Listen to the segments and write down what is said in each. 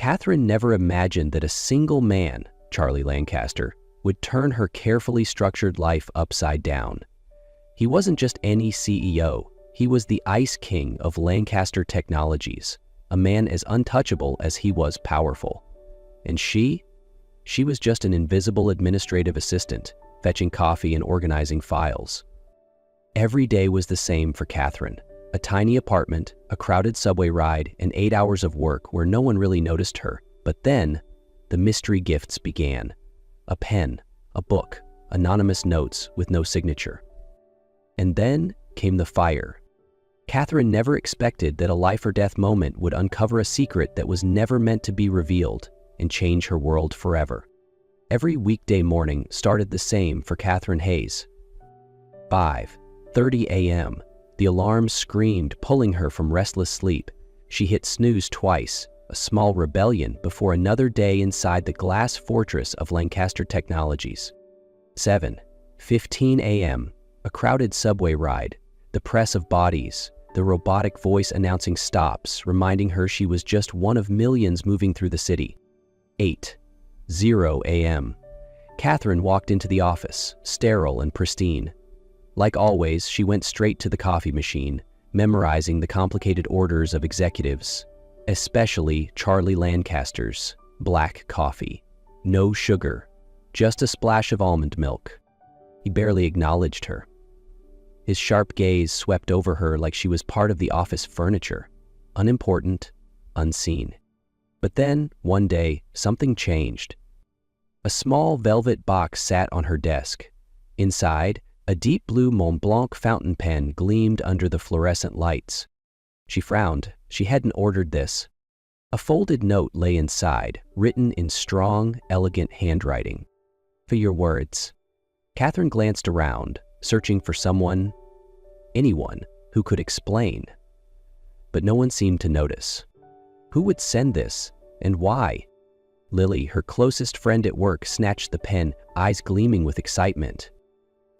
Catherine never imagined that a single man, Charlie Lancaster, would turn her carefully structured life upside down. He wasn't just any CEO, he was the Ice King of Lancaster Technologies, a man as untouchable as he was powerful. And she was just an invisible administrative assistant, fetching coffee and organizing files. Every day was the same for Catherine. A tiny apartment, a crowded subway ride, and 8 hours of work where no one really noticed her. But then, the mystery gifts began. A pen, a book, anonymous notes with no signature. And then came the fire. Catherine never expected that a life-or-death moment would uncover a secret that was never meant to be revealed and change her world forever. Every weekday morning started the same for Catherine Hayes. 5:30 a.m. The alarm screamed, pulling her from restless sleep. She hit snooze twice, a small rebellion before another day inside the glass fortress of Lancaster Technologies. 7:15 a.m. A crowded subway ride, the press of bodies, the robotic voice announcing stops, reminding her she was just one of millions moving through the city. 8:00 a.m. Catherine walked into the office, sterile and pristine. Like always, she went straight to the coffee machine, memorizing the complicated orders of executives, especially Charlie Lancaster's black coffee. No sugar, just a splash of almond milk. He barely acknowledged her. His sharp gaze swept over her like she was part of the office furniture, unimportant, unseen. But then, one day, something changed. A small velvet box sat on her desk. Inside, a deep blue Mont Blanc fountain pen gleamed under the fluorescent lights. She frowned. She hadn't ordered this. A folded note lay inside, written in strong, elegant handwriting. "For your words." Catherine glanced around, searching for someone, anyone, who could explain. But no one seemed to notice. Who would send this, and why? Lily, her closest friend at work, snatched the pen, eyes gleaming with excitement.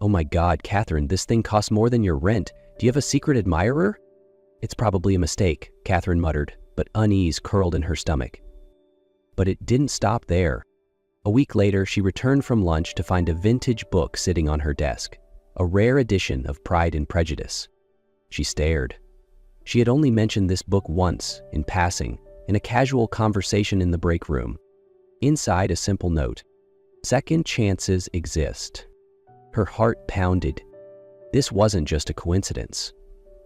"Oh my God, Catherine, this thing costs more than your rent. Do you have a secret admirer?" "It's probably a mistake," Catherine muttered, but unease curled in her stomach. But it didn't stop there. A week later, she returned from lunch to find a vintage book sitting on her desk, a rare edition of Pride and Prejudice. She stared. She had only mentioned this book once, in passing, in a casual conversation in the break room. Inside, a simple note: "Second chances exist." Her heart pounded. This wasn't just a coincidence.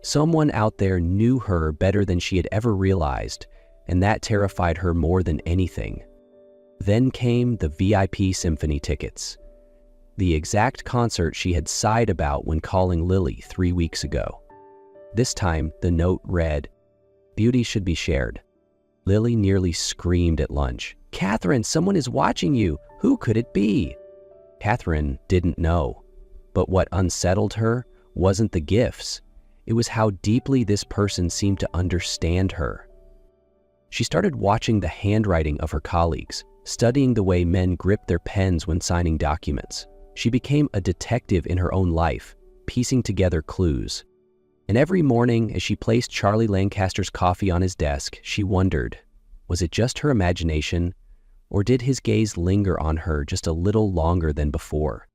Someone out there knew her better than she had ever realized, and that terrified her more than anything. Then came the VIP symphony tickets, the exact concert she had sighed about when calling Lily 3 weeks ago. This time, the note read, "Beauty should be shared." Lily nearly screamed at lunch. "Catherine, someone is watching you. Who could it be?" Catherine didn't know. But what unsettled her wasn't the gifts. It was how deeply this person seemed to understand her. She started watching the handwriting of her colleagues, studying the way men grip their pens when signing documents. She became a detective in her own life, piecing together clues. And every morning, as she placed Charlie Lancaster's coffee on his desk, she wondered, was it just her imagination, or did his gaze linger on her just a little longer than before?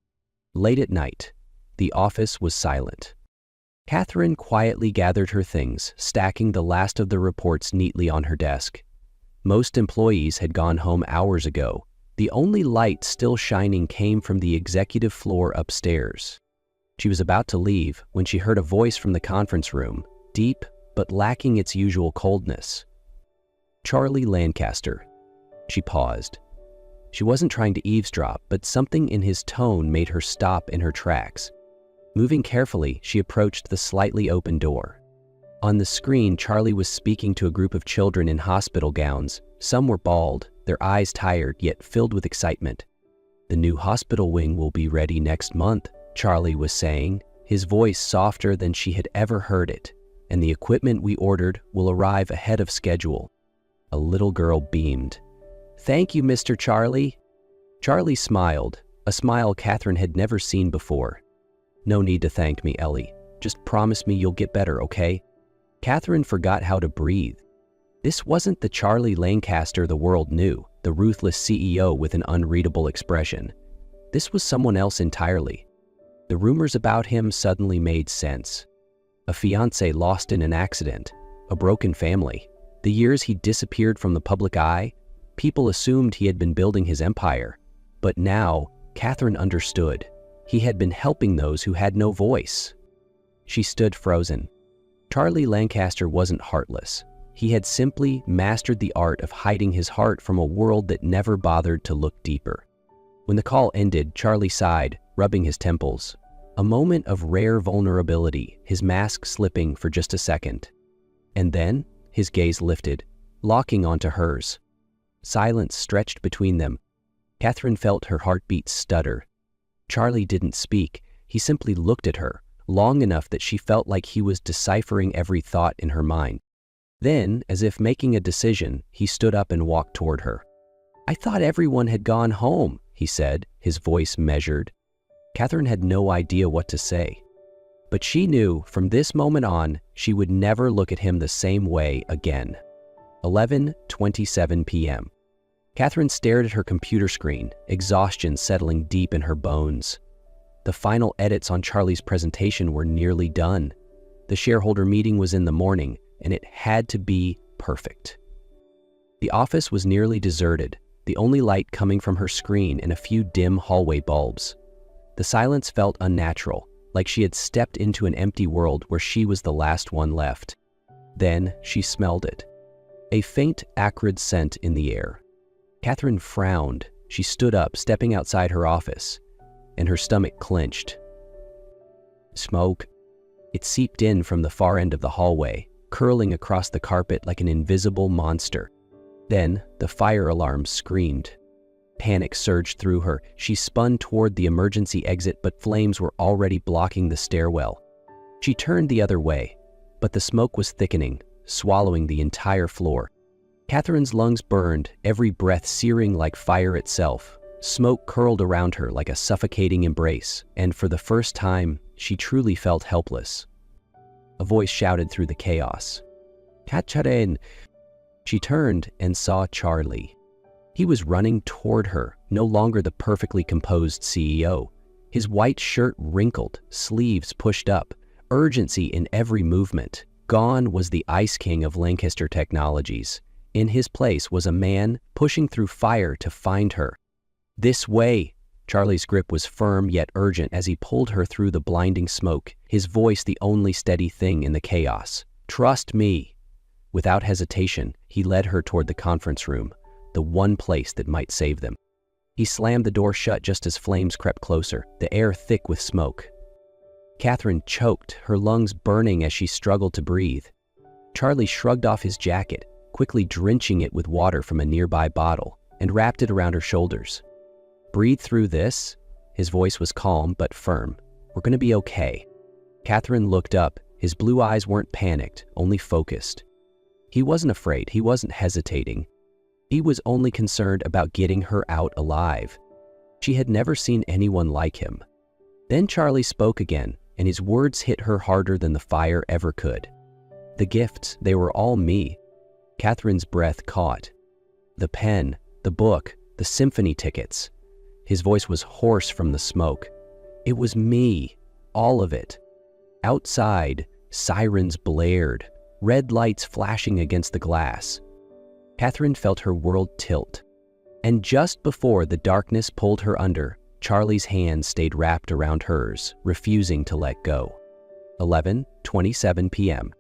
Late at night, the office was silent. Catherine quietly gathered her things, stacking the last of the reports neatly on her desk. Most employees had gone home hours ago. The only light still shining came from the executive floor upstairs. She was about to leave when she heard a voice from the conference room, deep but lacking its usual coldness. "Charlie Lancaster." She paused. She wasn't trying to eavesdrop, but something in his tone made her stop in her tracks. Moving carefully, she approached the slightly open door. On the screen, Charlie was speaking to a group of children in hospital gowns. Some were bald, their eyes tired yet filled with excitement. "The new hospital wing will be ready next month," Charlie was saying, his voice softer than she had ever heard it, "and the equipment we ordered will arrive ahead of schedule." A little girl beamed. "Thank you, Mr. Charlie." Charlie smiled, a smile Catherine had never seen before. "No need to thank me, Ellie. Just promise me you'll get better, okay?" Catherine forgot how to breathe. This wasn't the Charlie Lancaster the world knew, the ruthless CEO with an unreadable expression. This was someone else entirely. The rumors about him suddenly made sense. A fiancé lost in an accident, a broken family. The years he disappeared from the public eye, people assumed he had been building his empire. But now, Catherine understood. He had been helping those who had no voice. She stood frozen. Charlie Lancaster wasn't heartless. He had simply mastered the art of hiding his heart from a world that never bothered to look deeper. When the call ended, Charlie sighed, rubbing his temples. A moment of rare vulnerability, his mask slipping for just a second. And then, his gaze lifted, locking onto hers. Silence stretched between them. Catherine felt her heartbeat stutter. Charlie didn't speak. He simply looked at her, long enough that she felt like he was deciphering every thought in her mind. Then, as if making a decision, he stood up and walked toward her. "I thought everyone had gone home," he said, his voice measured. Catherine had no idea what to say. But she knew, from this moment on, she would never look at him the same way again. 11:27 p.m. Catherine stared at her computer screen, exhaustion settling deep in her bones. The final edits on Charlie's presentation were nearly done. The shareholder meeting was in the morning, and it had to be perfect. The office was nearly deserted, the only light coming from her screen and a few dim hallway bulbs. The silence felt unnatural, like she had stepped into an empty world where she was the last one left. Then she smelled it. A faint, acrid scent in the air. Catherine frowned. She stood up, stepping outside her office, and her stomach clenched. Smoke. It seeped in from the far end of the hallway, curling across the carpet like an invisible monster. Then the fire alarm screamed. Panic surged through her. She spun toward the emergency exit, but flames were already blocking the stairwell. She turned the other way, but the smoke was thickening, swallowing the entire floor. Catherine's lungs burned, every breath searing like fire itself. Smoke curled around her like a suffocating embrace, and for the first time, she truly felt helpless. A voice shouted through the chaos. "Catherine!" She turned and saw Charlie. He was running toward her, no longer the perfectly composed CEO. His white shirt wrinkled, sleeves pushed up, urgency in every movement. Gone was the Ice King of Lancaster Technologies. In his place was a man pushing through fire to find her. "This way!" Charlie's grip was firm yet urgent as he pulled her through the blinding smoke, his voice the only steady thing in the chaos. "Trust me." Without hesitation, he led her toward the conference room, the one place that might save them. He slammed the door shut just as flames crept closer, the air thick with smoke. Catherine choked, her lungs burning as she struggled to breathe. Charlie shrugged off his jacket, quickly drenching it with water from a nearby bottle, and wrapped it around her shoulders. "Breathe through this." His voice was calm but firm. "We're gonna be okay." Catherine looked up. His blue eyes weren't panicked, only focused. He wasn't afraid, he wasn't hesitating. He was only concerned about getting her out alive. She had never seen anyone like him. Then Charlie spoke again, and his words hit her harder than the fire ever could. "The gifts, they were all me." Catherine's breath caught. "The pen, the book, the symphony tickets." His voice was hoarse from the smoke. "It was me, all of it." Outside, sirens blared, red lights flashing against the glass. Catherine felt her world tilt. And just before the darkness pulled her under, Charlie's hand stayed wrapped around hers, refusing to let go. 11:27 p.m.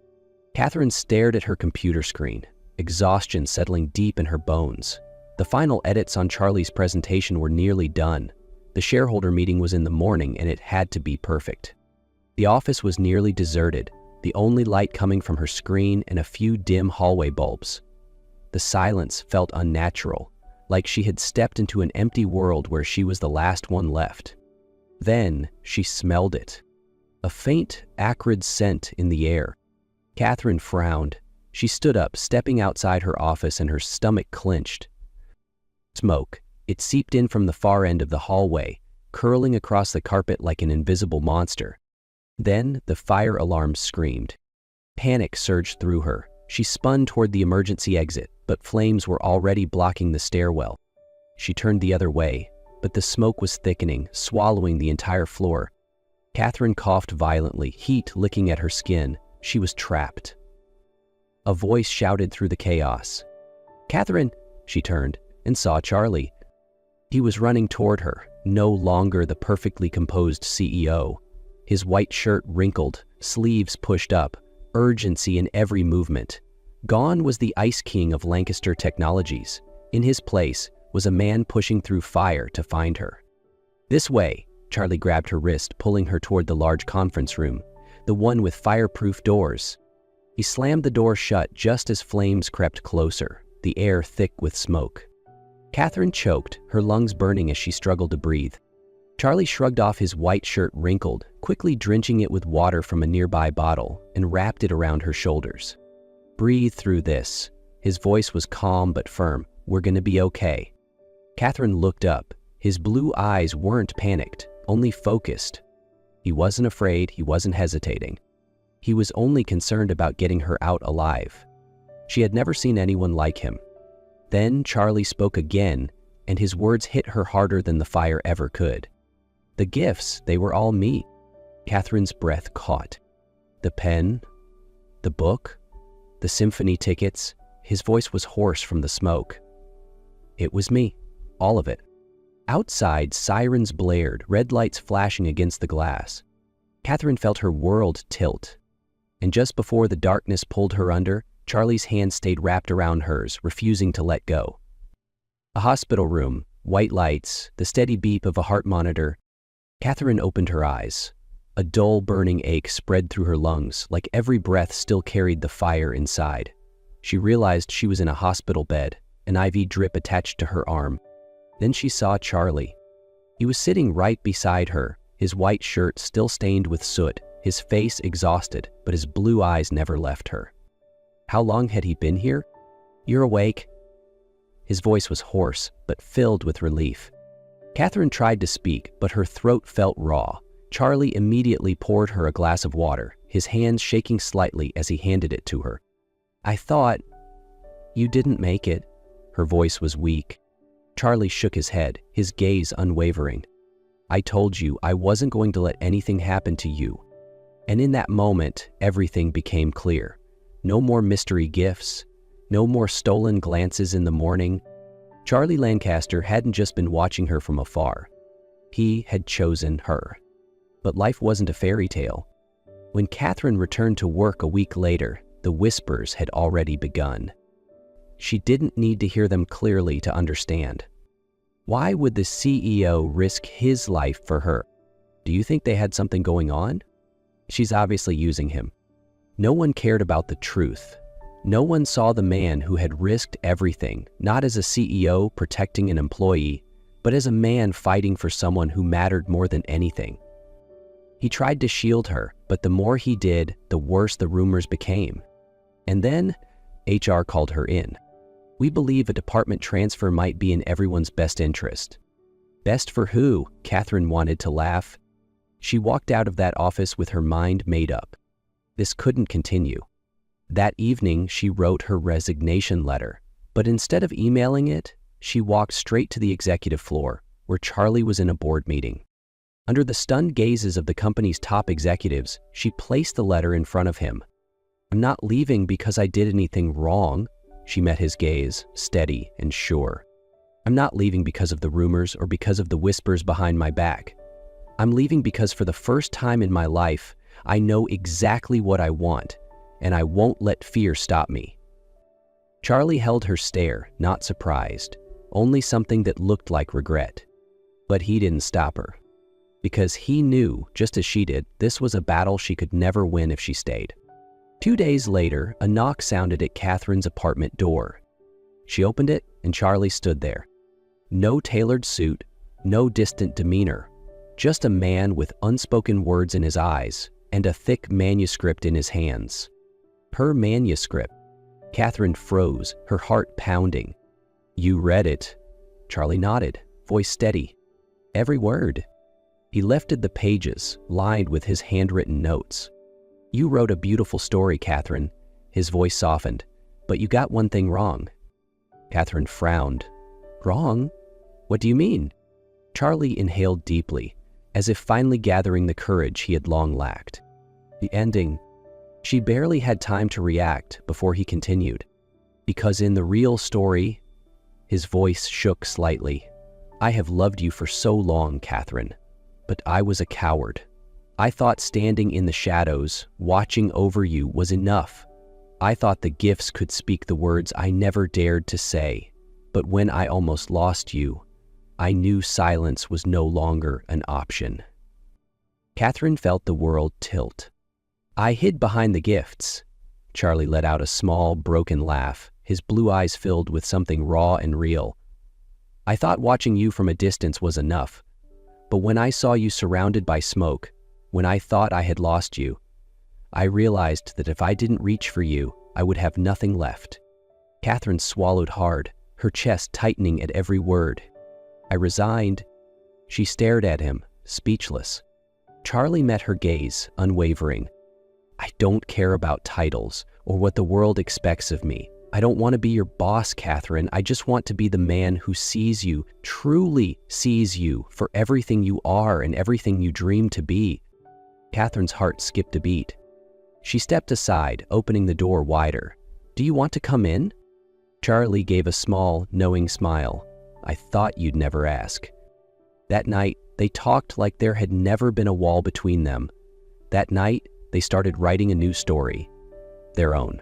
Catherine stared at her computer screen, exhaustion settling deep in her bones. The final edits on Charlie's presentation were nearly done. The shareholder meeting was in the morning, and it had to be perfect. The office was nearly deserted, the only light coming from her screen and a few dim hallway bulbs. The silence felt unnatural, like she had stepped into an empty world where she was the last one left. Then she smelled it. A faint, acrid scent in the air. Catherine frowned. She stood up, stepping outside her office, and her stomach clenched. Smoke. It seeped in from the far end of the hallway, curling across the carpet like an invisible monster. Then the fire alarm screamed. Panic surged through her. She spun toward the emergency exit, but flames were already blocking the stairwell. She turned the other way, but the smoke was thickening, swallowing the entire floor. Catherine coughed violently, heat licking at her skin. She was trapped. A voice shouted through the chaos. "Catherine!" She turned and saw Charlie. He was running toward her, no longer the perfectly composed CEO. His white shirt wrinkled, sleeves pushed up, urgency in every movement. Gone was the Ice King of Lancaster Technologies. In his place was a man pushing through fire to find her. "This way!" Charlie grabbed her wrist, pulling her toward the large conference room, the one with fireproof doors. He slammed the door shut just as flames crept closer, the air thick with smoke. Catherine choked, her lungs burning as she struggled to breathe. Charlie shrugged off his white shirt wrinkled, quickly drenching it with water from a nearby bottle, and wrapped it around her shoulders. "Breathe through this." His voice was calm but firm. "We're gonna be okay." Catherine looked up. His blue eyes weren't panicked, only focused. He wasn't afraid, he wasn't hesitating. He was only concerned about getting her out alive. She had never seen anyone like him. Then Charlie spoke again, and his words hit her harder than the fire ever could. "The gifts, they were all me." Catherine's breath caught. "The pen, the book, the symphony tickets." His voice was hoarse from the smoke. "It was me, all of it." Outside, sirens blared, red lights flashing against the glass. Catherine felt her world tilt. And just before the darkness pulled her under, Charlie's hand stayed wrapped around hers, refusing to let go. A hospital room, white lights, the steady beep of a heart monitor. Catherine opened her eyes. A dull, burning ache spread through her lungs, like every breath still carried the fire inside. She realized she was in a hospital bed, an IV drip attached to her arm. Then she saw Charlie. He was sitting right beside her, his white shirt still stained with soot, his face exhausted, but his blue eyes never left her. How long had he been here? "You're awake?" His voice was hoarse, but filled with relief. Catherine tried to speak, but her throat felt raw. Charlie immediately poured her a glass of water, his hands shaking slightly as he handed it to her. "I thought you didn't make it." Her voice was weak. Charlie shook his head, his gaze unwavering. "I told you I wasn't going to let anything happen to you." And in that moment, everything became clear. No more mystery gifts, no more stolen glances in the morning. Charlie Lancaster hadn't just been watching her from afar. He had chosen her. But life wasn't a fairy tale. When Catherine returned to work a week later, the whispers had already begun. She didn't need to hear them clearly to understand. Why would the CEO risk his life for her? Do you think they had something going on? She's obviously using him. No one cared about the truth. No one saw the man who had risked everything, not as a CEO protecting an employee, but as a man fighting for someone who mattered more than anything. He tried to shield her, but the more he did, the worse the rumors became. And then, HR called her in. "We believe a department transfer might be in everyone's best interest." Best for who? Catherine wanted to laugh. She walked out of that office with her mind made up. This couldn't continue. That evening, she wrote her resignation letter, but instead of emailing it, she walked straight to the executive floor, where Charlie was in a board meeting. Under the stunned gazes of the company's top executives, she placed the letter in front of him. "I'm not leaving because I did anything wrong." She met his gaze, steady and sure. "I'm not leaving because of the rumors or because of the whispers behind my back. I'm leaving because for the first time in my life, I know exactly what I want, and I won't let fear stop me." Charlie held her stare, not surprised, only something that looked like regret. But he didn't stop her. Because he knew, just as she did, this was a battle she could never win if she stayed. 2 days later, a knock sounded at Catherine's apartment door. She opened it, and Charlie stood there. No tailored suit, no distant demeanor, just a man with unspoken words in his eyes and a thick manuscript in his hands. Her manuscript. Catherine froze, her heart pounding. "You read it?" Charlie nodded, voice steady. "Every word." He lifted the pages, lined with his handwritten notes. "You wrote a beautiful story, Catherine. His voice softened. "But you got one thing wrong." Catherine frowned. "Wrong? What do you mean?" Charlie inhaled deeply, as if finally gathering the courage he had long lacked. "The ending." She barely had time to react before he continued. "Because in the real story," his voice shook slightly, "I have loved you for so long, Catherine, but I was a coward. I thought standing in the shadows, watching over you was enough. I thought the gifts could speak the words I never dared to say. But when I almost lost you, I knew silence was no longer an option." Catherine felt the world tilt. "I hid behind the gifts." Charlie let out a small, broken laugh, his blue eyes filled with something raw and real. "I thought watching you from a distance was enough. But when I saw you surrounded by smoke, when I thought I had lost you, I realized that if I didn't reach for you, I would have nothing left." Catherine swallowed hard, her chest tightening at every word. "I resigned." She stared at him, speechless. Charlie met her gaze, unwavering. "I don't care about titles or what the world expects of me. I don't want to be your boss, Catherine. I just want to be the man who sees you, truly sees you for everything you are and everything you dream to be." Catherine's heart skipped a beat. She stepped aside, opening the door wider. "Do you want to come in?" Charlie gave a small, knowing smile. "I thought you'd never ask." That night, they talked like there had never been a wall between them. That night, they started writing a new story, their own.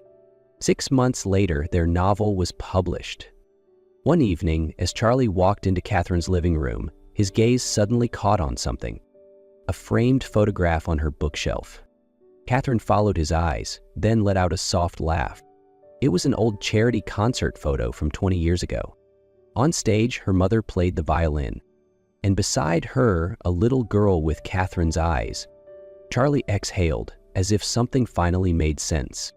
6 months later, their novel was published. One evening, as Charlie walked into Catherine's living room, his gaze suddenly caught on something. A framed photograph on her bookshelf. Catherine followed his eyes, then let out a soft laugh. It was an old charity concert photo from 20 years ago. On stage, her mother played the violin, and beside her, a little girl with Catherine's eyes. Charlie exhaled, as if something finally made sense.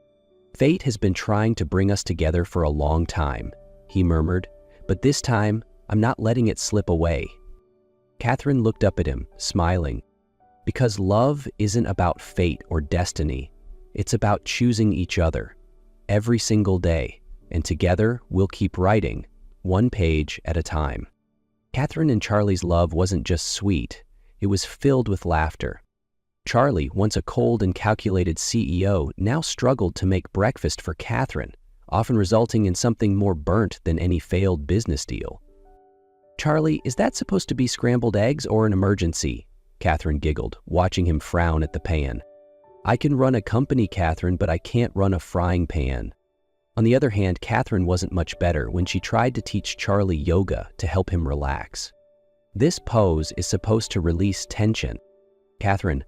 "Fate has been trying to bring us together for a long time," he murmured, "but this time, I'm not letting it slip away." Catherine looked up at him, smiling. "Because love isn't about fate or destiny. It's about choosing each other, every single day, and together we'll keep writing, one page at a time." Catherine and Charlie's love wasn't just sweet, it was filled with laughter. Charlie, once a cold and calculated CEO, now struggled to make breakfast for Catherine, often resulting in something more burnt than any failed business deal. "Charlie, is that supposed to be scrambled eggs or an emergency?" Catherine giggled, watching him frown at the pan. "I can run a company, Catherine, but I can't run a frying pan." On the other hand, Catherine wasn't much better when she tried to teach Charlie yoga to help him relax. "This pose is supposed to release tension." "Catherine,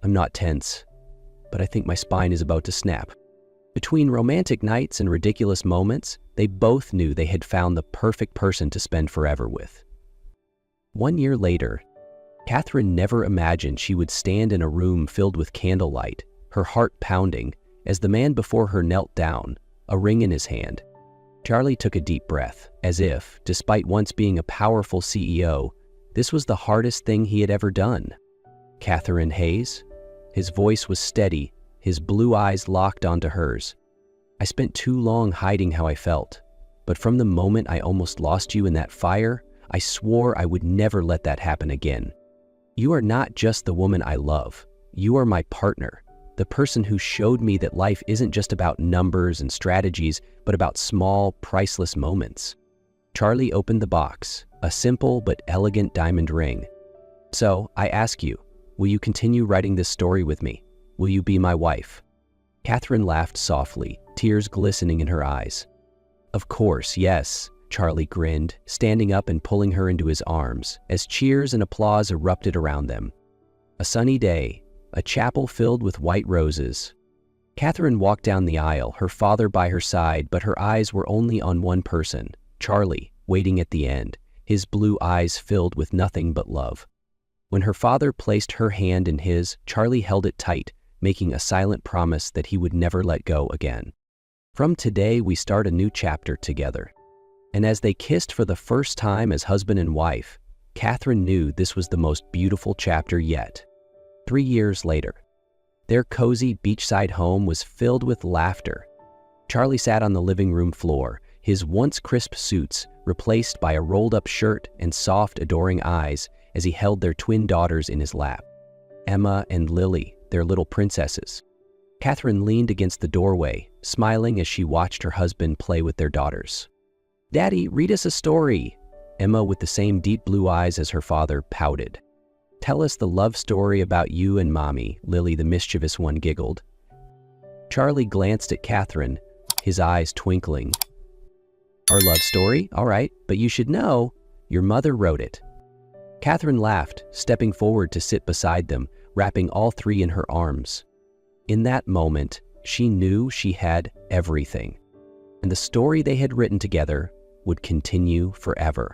I'm not tense, but I think my spine is about to snap." Between romantic nights and ridiculous moments, they both knew they had found the perfect person to spend forever with. 1 year later, Catherine never imagined she would stand in a room filled with candlelight, her heart pounding, as the man before her knelt down, a ring in his hand. Charlie took a deep breath, as if, despite once being a powerful CEO, this was the hardest thing he had ever done. "Catherine Hayes?" His voice was steady, his blue eyes locked onto hers. "I spent too long hiding how I felt, but from the moment I almost lost you in that fire, I swore I would never let that happen again. You are not just the woman I love. You are my partner, the person who showed me that life isn't just about numbers and strategies, but about small, priceless moments." Charlie opened the box, a simple but elegant diamond ring. "So, I ask you, will you continue writing this story with me? Will you be my wife?" Catherine laughed softly, tears glistening in her eyes. "Of course, yes," Charlie grinned, standing up and pulling her into his arms, as cheers and applause erupted around them. A sunny day, a chapel filled with white roses. Catherine walked down the aisle, her father by her side, but her eyes were only on one person, Charlie, waiting at the end, his blue eyes filled with nothing but love. When her father placed her hand in his, Charlie held it tight, making a silent promise that he would never let go again. "From today, we start a new chapter together." And as they kissed for the first time as husband and wife, Catherine knew this was the most beautiful chapter yet. 3 years later. Their cozy beachside home was filled with laughter. Charlie sat on the living room floor, his once crisp suits replaced by a rolled-up shirt and soft, adoring eyes as he held their twin daughters in his lap. Emma and Lily, their little princesses. Catherine leaned against the doorway, smiling as she watched her husband play with their daughters. "Daddy, read us a story." Emma, with the same deep blue eyes as her father, pouted. "Tell us the love story about you and Mommy," Lily, the mischievous one, giggled. Charlie glanced at Catherine, his eyes twinkling. "Our love story? All right, but you should know, your mother wrote it." Catherine laughed, stepping forward to sit beside them, wrapping all three in her arms. In that moment, she knew she had everything, and the story they had written together would continue forever.